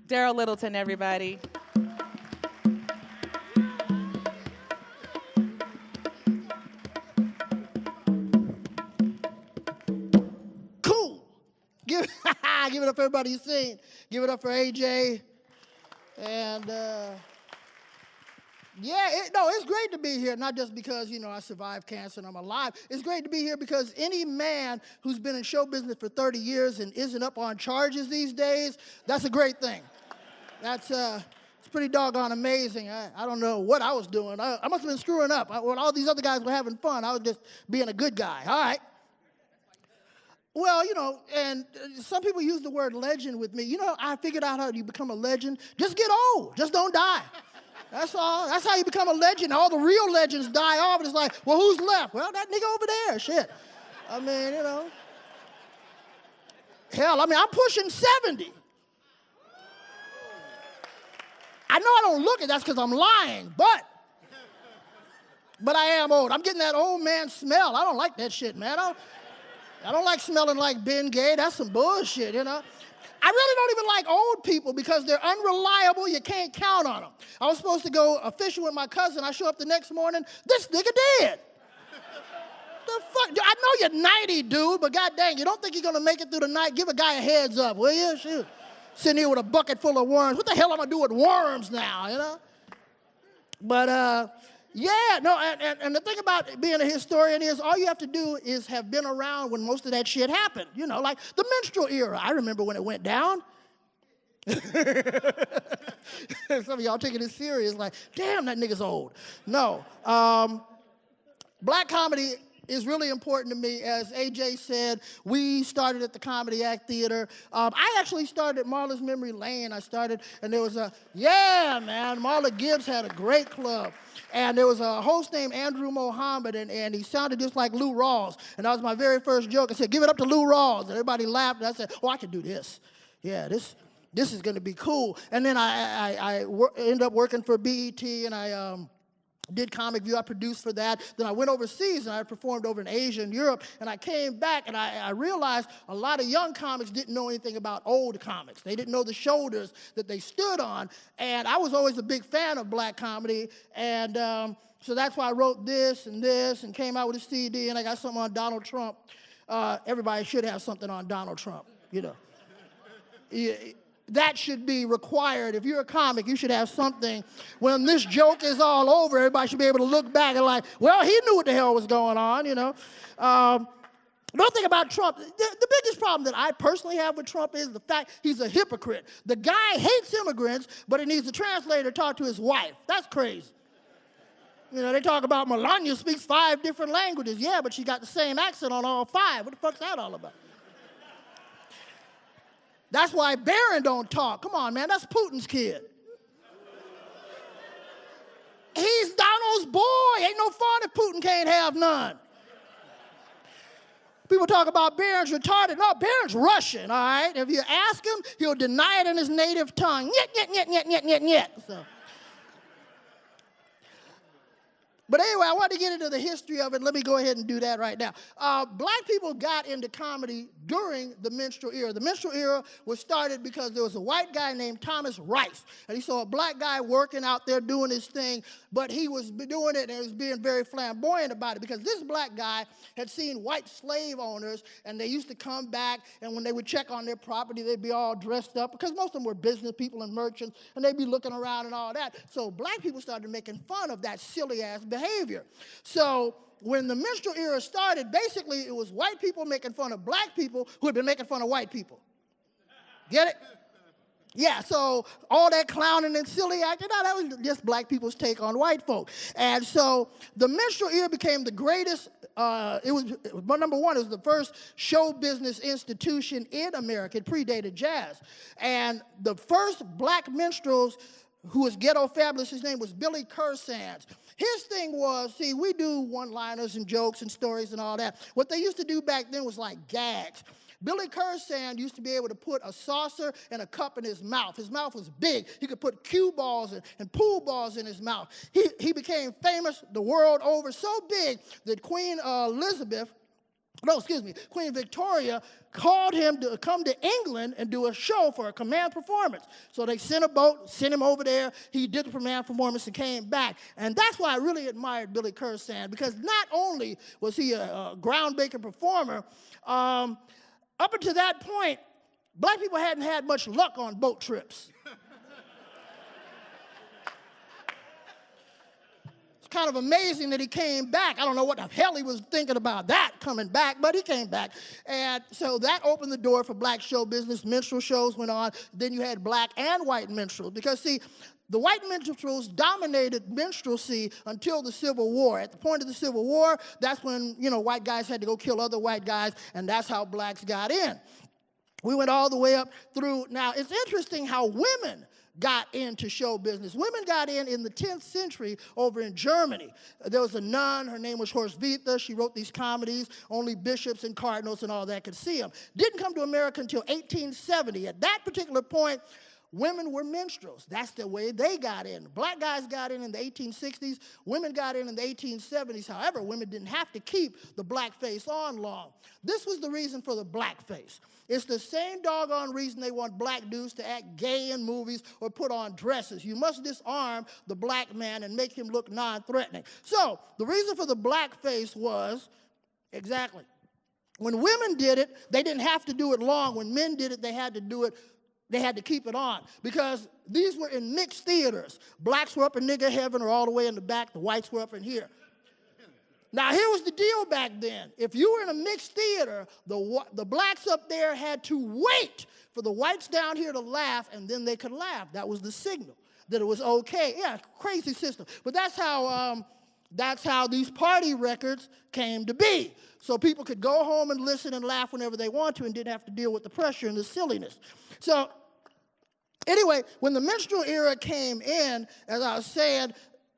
Darryl Littleton, everybody. Cool. Give it up for everybody you've seen. Give it up for Ajai. And it's great to be here, not just because, I survived cancer and I'm alive. It's great to be here because any man who's been in show business for 30 years and isn't up on charges these days, that's a great thing. That's it's pretty doggone amazing. I don't know what I was doing. I must have been screwing up. When all these other guys were having fun, I was just being a good guy. All right. Well, and some people use the word legend with me. I figured out how you become a legend. Just get old. Just don't die. That's all. That's how you become a legend. All the real legends die off, and it's like, well, who's left? Well, that nigga over there. Shit. I mean, Hell, I'm pushing 70. I know I don't look it. That's because I'm lying, but I am old. I'm getting that old man smell. I don't like that shit, man. I don't like smelling like Ben Gay. That's some bullshit, I really don't even like old people because they're unreliable. You can't count on them. I was supposed to go fishing with my cousin. I show up the next morning. This nigga dead. The fuck? I know you're 90, dude, but god dang, you don't think you're going to make it through the night? Give a guy a heads up, will you? Shoot. Sitting here with a bucket full of worms. What the hell am I going to do with worms now, But, and the thing about being a historian is all you have to do is have been around when most of that shit happened. Like the minstrel era. I remember when it went down. Some of y'all taking it serious, like, damn, that nigga's old. No. Black comedy is really important to me. As Ajai said, we started at the Comedy Act Theater. I actually started at Marla's Memory Lane. And there was Marla Gibbs had a great club. And there was a host named Andrew Mohammed, and he sounded just like Lou Rawls. And that was my very first joke. I said, give it up to Lou Rawls. And everybody laughed, and I said, I can do this. Yeah, this is going to be cool. And then I ended up working for BET, and I did Comic View. I produced for that. Then I went overseas, and I performed over in Asia and Europe. And I came back, and I realized a lot of young comics didn't know anything about old comics. They didn't know the shoulders that they stood on. And I was always a big fan of black comedy. And so that's why I wrote this and came out with a CD. And I got something on Donald Trump. Everybody should have something on Donald Trump, That should be required. If you're a comic, you should have something. When this joke is all over, everybody should be able to look back and like, well, he knew what the hell was going on, Another thing about Trump, the biggest problem that I personally have with Trump is the fact he's a hypocrite. The guy hates immigrants, but he needs a translator to talk to his wife. That's crazy. They talk about Melania speaks 5 different languages. Yeah, but she got the same accent on all 5. What the fuck's that all about? That's why Barron don't talk. Come on, man, that's Putin's kid. He's Donald's boy. Ain't no fun if Putin can't have none. People talk about Barron's retarded. No, Barron's Russian, all right? If you ask him, he'll deny it in his native tongue. Nyet, nyet, nyet, nyet, nyet, nyet, nyet. So. But anyway, I want to get into the history of it. Let me go ahead and do that right now. Black people got into comedy during the minstrel era. The minstrel era was started because there was a white guy named Thomas Rice, and he saw a black guy working out there doing his thing, but he was doing it and he was being very flamboyant about it because this black guy had seen white slave owners, and they used to come back, and when they would check on their property, they'd be all dressed up because most of them were business people and merchants, and they'd be looking around and all that. So black people started making fun of that silly-ass behavior. So when the minstrel era started, basically it was white people making fun of black people who had been making fun of white people. Get it? Yeah, so all that clowning and silly acting, that was just black people's take on white folk. And so the minstrel era became the greatest, number one, it was the first show business institution in America. It predated jazz. And the first black minstrels who was ghetto fabulous, his name was Billy Kersands. His thing was, see, we do one-liners and jokes and stories and all that. What they used to do back then was like gags. Billy Kersands used to be able to put a saucer and a cup in his mouth. His mouth was big. He could put cue balls and pool balls in his mouth. He became famous the world over, so big that Queen Elizabeth no, excuse me, Queen Victoria called him to come to England and do a show for a command performance. So they sent a boat, sent him over there. He did the command performance and came back. And that's why I really admired Billy Kursand, because not only was he a groundbreaking performer, up until that point, black people hadn't had much luck on boat trips. Kind of amazing that he came back. I don't know what the hell he was thinking about that coming back, but he came back. And so that opened the door for black show business. Minstrel shows went on. Then you had black and white minstrels. Because, see, the white minstrels dominated minstrelsy until the Civil War. At the point of the Civil War, that's when, white guys had to go kill other white guys, and that's how blacks got in. We went all the way up through. Now, it's interesting how women got into show business. Women got in the 10th century over in Germany. There was a nun, her name was Horsvitha. She wrote these comedies. Only bishops and cardinals and all that could see them. Didn't come to America until 1870. At that particular point, women were minstrels. That's the way they got in. Black guys got in the 1860s. Women got in the 1870s. However, women didn't have to keep the blackface on long. This was the reason for the blackface. It's the same doggone reason they want black dudes to act gay in movies or put on dresses. You must disarm the black man and make him look non-threatening. So the reason for the blackface was, exactly, when women did it, they didn't have to do it long. When men did it, they had to do it. They had to keep it on because these were in mixed theaters. Blacks were up in nigger heaven or all the way in the back. The whites were up in here. Now, here was the deal back then. If you were in a mixed theater, the blacks up there had to wait for the whites down here to laugh, and then they could laugh. That was the signal that it was okay. Yeah, crazy system. But that's how these party records came to be. So people could go home and listen and laugh whenever they want to and didn't have to deal with the pressure and the silliness. So anyway, when the minstrel era came in, as I was saying,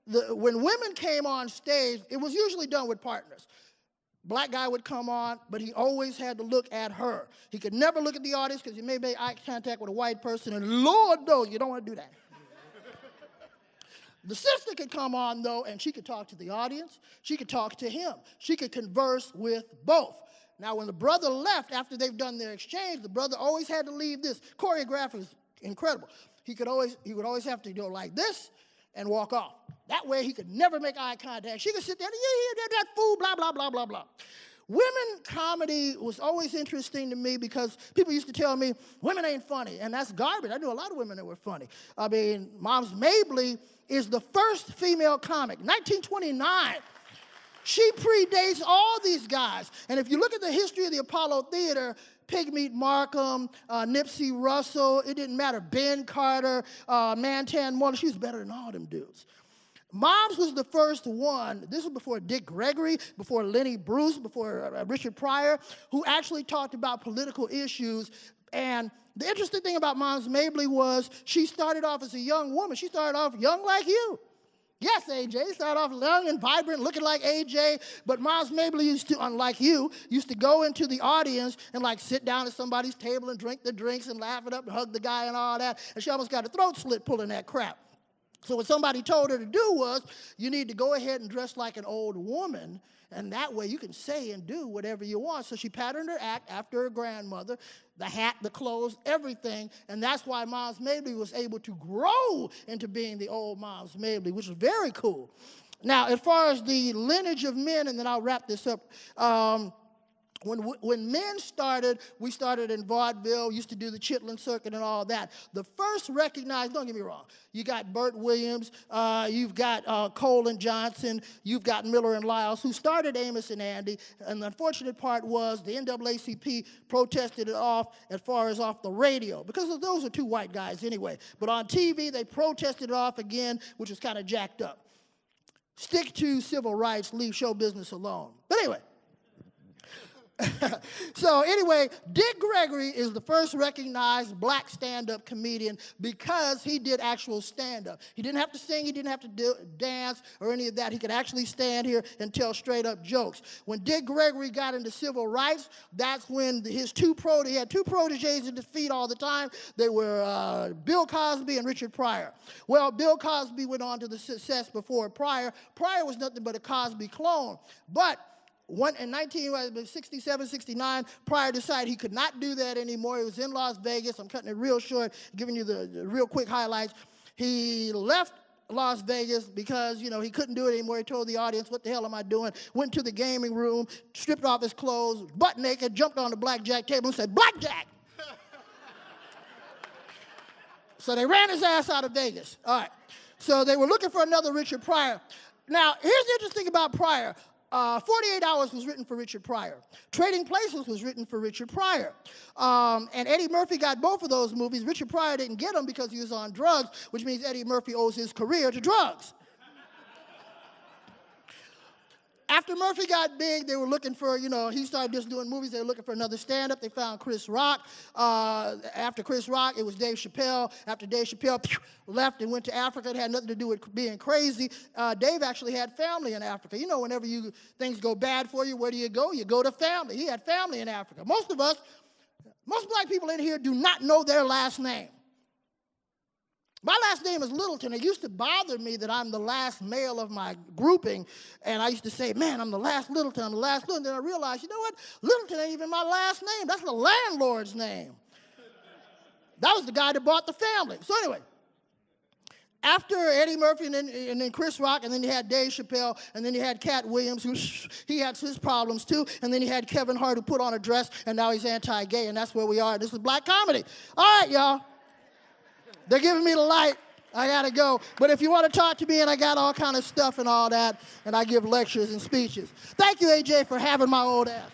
when women came on stage, it was usually done with partners. Black guy would come on, but he always had to look at her. He could never look at the audience because he may make eye contact with a white person, and Lord knows you don't want to do that. The sister could come on, though, and she could talk to the audience. She could talk to him. She could converse with both. Now, when the brother left after they've done their exchange, the brother always had to leave this. Choreography is incredible. He would always have to go like this and walk off. That way, he could never make eye contact. She could sit there, that fool, blah, blah, blah, blah, blah. Women comedy was always interesting to me because people used to tell me, women ain't funny, and that's garbage. I knew a lot of women that were funny. I mean, Moms Mabley is the first female comic, 1929. She predates all these guys. And if you look at the history of the Apollo Theater, Pigmeat Markham, Nipsey Russell, it didn't matter, Ben Carter, Mantan Moore, she was better than all them dudes. Moms was the first one, this was before Dick Gregory, before Lenny Bruce, before Richard Pryor, who actually talked about political issues. And the interesting thing about Moms Mabley was she started off as a young woman. She started off young like you. Yes, AJ, started off young and vibrant, looking like AJ, but Moms Mabley used to, unlike you, used to go into the audience and like sit down at somebody's table and drink the drinks and laugh it up and hug the guy and all that, and she almost got a throat slit pulling that crap. So what somebody told her to do was, you need to go ahead and dress like an old woman, and that way you can say and do whatever you want. So she patterned her act after her grandmother, the hat, the clothes, everything, and that's why Moms Mabley was able to grow into being the old Moms Mabley, which was very cool. Now, as far as the lineage of men, and then I'll wrap this up, when men started, we started in vaudeville, used to do the Chitlin circuit and all that. The first recognized, don't get me wrong, you got Burt Williams, you've got Cole and Johnson, you've got Miller and Lyles, who started Amos and Andy, and the unfortunate part was the NAACP protested it off as far as off the radio, because those are two white guys anyway. But on TV, they protested it off again, which was kind of jacked up. Stick to civil rights, leave show business alone. But anyway. So anyway, Dick Gregory is the first recognized black stand-up comedian because he did actual stand-up. He didn't have to sing, he didn't have to dance or any of that. He could actually stand here and tell straight-up jokes. When Dick Gregory got into civil rights, that's when he had two proteges in his feet all the time. They were Bill Cosby and Richard Pryor. Well, Bill Cosby went on to the success before Pryor. Pryor was nothing but a Cosby clone. But in 1967, 69, Pryor decided he could not do that anymore. He was in Las Vegas. I'm cutting it real short, giving you the real quick highlights. He left Las Vegas because, he couldn't do it anymore. He told the audience, what the hell am I doing? Went to the gaming room, stripped off his clothes, butt naked, jumped on the blackjack table and said, "Blackjack!" So they ran his ass out of Vegas. All right. So they were looking for another Richard Pryor. Now, here's the interesting about Pryor. 48 Hours was written for Richard Pryor. Trading Places was written for Richard Pryor. And Eddie Murphy got both of those movies. Richard Pryor didn't get them because he was on drugs, which means Eddie Murphy owes his career to drugs. After Murphy got big, they were looking for, he started just doing movies. They were looking for another stand-up. They found Chris Rock. After Chris Rock, it was Dave Chappelle. After Dave Chappelle left and went to Africa, it had nothing to do with being crazy. Dave actually had family in Africa. Whenever things go bad for you, where do you go? You go to family. He had family in Africa. Most black people in here do not know their last name. My last name is Littleton. It used to bother me that I'm the last male of my grouping, and I used to say, man, I'm the last Littleton, I'm the last Littleton. Then I realized, you know what? Littleton ain't even my last name. That's the landlord's name. That was the guy that bought the family. So anyway, after Eddie Murphy and then Chris Rock, and then you had Dave Chappelle, and then you had Cat Williams, who he had his problems too, and then you had Kevin Hart, who put on a dress, and now he's anti-gay, and that's where we are. This is black comedy. All right, y'all. They're giving me the light. I got to go. But if you want to talk to me, and I got all kind of stuff and all that, and I give lectures and speeches. Thank you, AJ, for having my old ass.